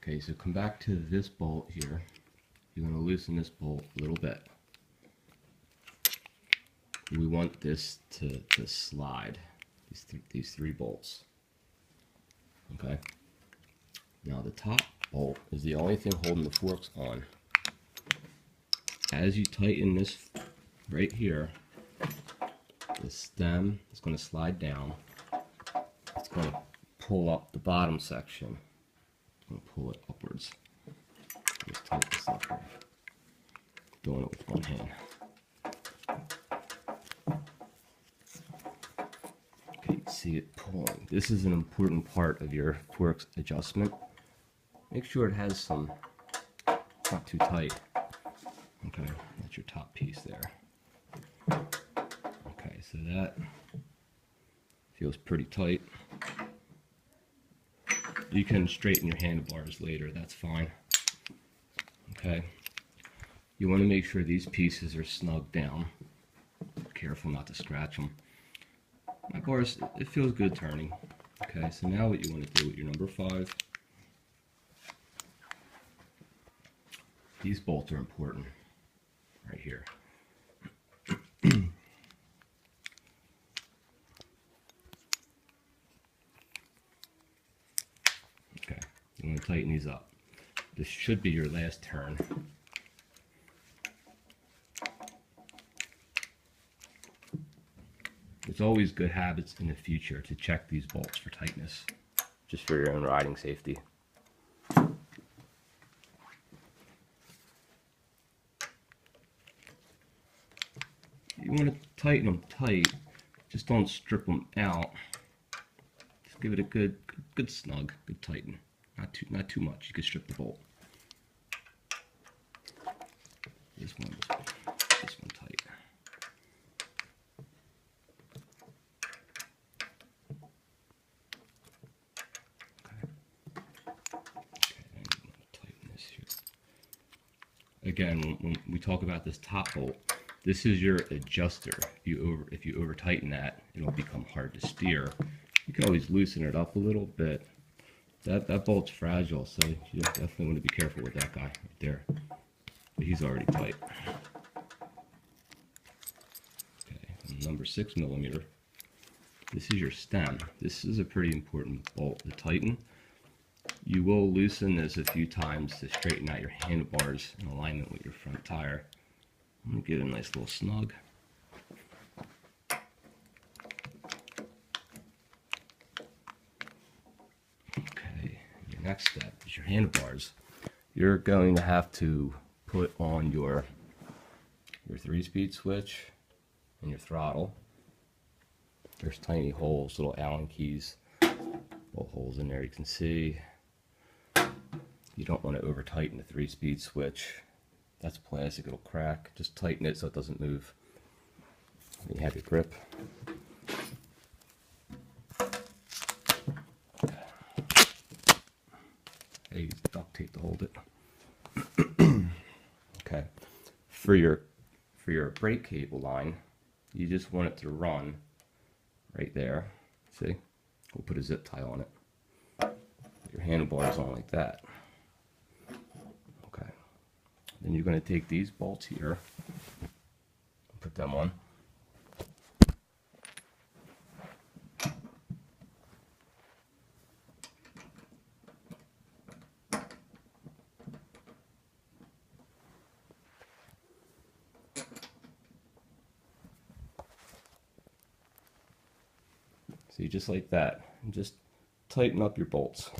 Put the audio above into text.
Okay, so come back to this bolt here. You're going to loosen this bolt a little bit. We want this to slide, these three bolts. Okay. Now the top bolt is the only thing holding the forks on. As you tighten this right here, the stem is going to slide down. It's going to pull up the bottom section. It's going to pull it upwards. Just tighten this up here. Doing it with one hand. Okay, you see it pulling. This is an important part of your forks adjustment. Make sure it has some, not too tight. Okay, that's your top piece there. Okay, so that feels pretty tight. You can straighten your handlebars later, that's fine. Okay, you want to make sure these pieces are snug down. Careful not to scratch them. Of course, it feels good turning. Okay, so now what you want to do with your number 5, these bolts are important right here. Okay, you want to tighten these up. This should be your last turn. It's always good habits in the future to check these bolts for tightness, just for your own riding safety. You want to tighten them tight, just don't strip them out. Just give it a good snug, good tighten. Not too much. You can strip the bolt. This one tight. Again, when we talk about this top bolt, this is your adjuster. If you over tighten that, it'll become hard to steer. You can always loosen it up a little bit. That bolt's fragile, so you definitely want to be careful with that guy right there. But he's already tight. Okay, number 6mm. This is your stem. This is a pretty important bolt to tighten. You will loosen this a few times to straighten out your handlebars in alignment with your front tire. I'm going to get a nice little snug. Okay, your next step is your handlebars. You're going to have to put on your 3-speed switch and your throttle. There's tiny holes, little Allen keys, little holes in there you can see. You don't want to over tighten the 3-speed switch. That's plastic, it'll crack. Just tighten it so it doesn't move. You have your grip. I use duct tape to hold it. Okay. For your brake cable line, you just want it to run right there. See? We'll put a zip tie on it. Your handlebars on like that. Okay. Then you're going to take these bolts here, put them on. See, just like that. And just tighten up your bolts.